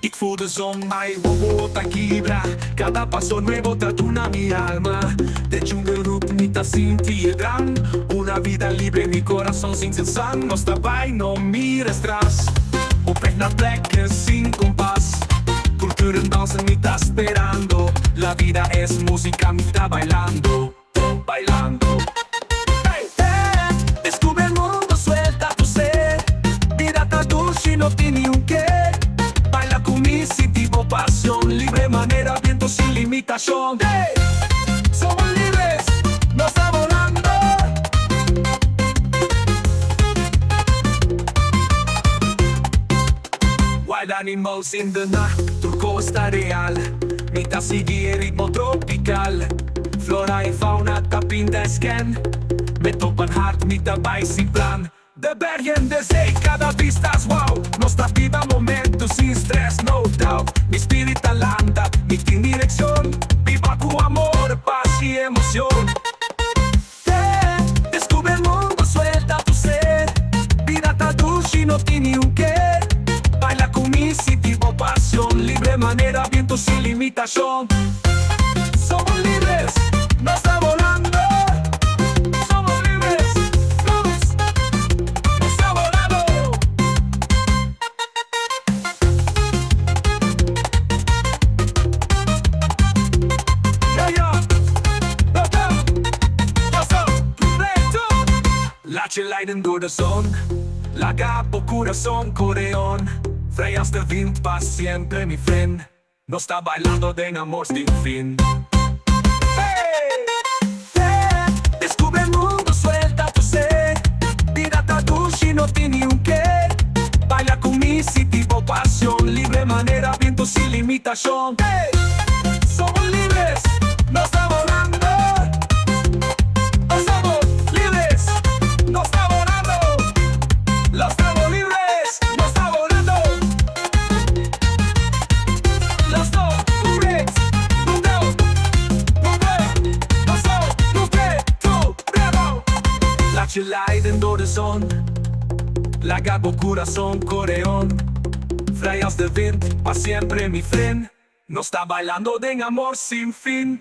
Ik voel de zon, my robota quiebra. Cada paso nuevo tatuna mi alma. De jungle roep niet te sentirán. Una vida libre, mi corazón sin cesar. No está bij, no mires tras. Op weg naar plekken sin compás. Culturen dansen, niet esperando. La vida es música, mitad bailando. Bailando. Hey, hey, descubre el mundo, suelta tu ser. Vida ta dulce, no tiene un qué. Baila con mi tipo pasión. Libre manera, viento sin limitación. Hey, somos libres, no está volando. Wild animals in the night, turco está real. Mitad sigue ritmo tropical. Flora en fauna tapping de scan. Met op een hart, niet daarbij sin plan. De bergen, de zee, cada vista es wow. Nostra viva momentos sin stress, no doubt. Mi spirit alanda, niet in dirección. Viva con amor, paz y emoción. Descubre el mundo, suelta tu ser. Vida ta dulce, no tiene un qué. Baila con mi tipo pasión. Libre manera, viento sin limitación. Somos libres, no está volando. Somos libres, luz, no está volando. Ja, ja, dat laat je leiden door de zon. La capo corazón coreón. Vrij als de wind, paz siempre mi friend. No está bailando de amor sin fin. Descubre el mundo, suelta tu ser. Vida ta dulce, no tiene un qué. Baila con mi tipo pasión. Libre manera, viento sin limitación. Hey, somos libres, no está volando. Somos libres, no está volando. Los estamos libres, no está volando. Los dos, libres, no laat je leiden door de zon. La capo corazón coreón. Vrij als de wind, pa siempre mi friend. No está bailando de amor sin fin.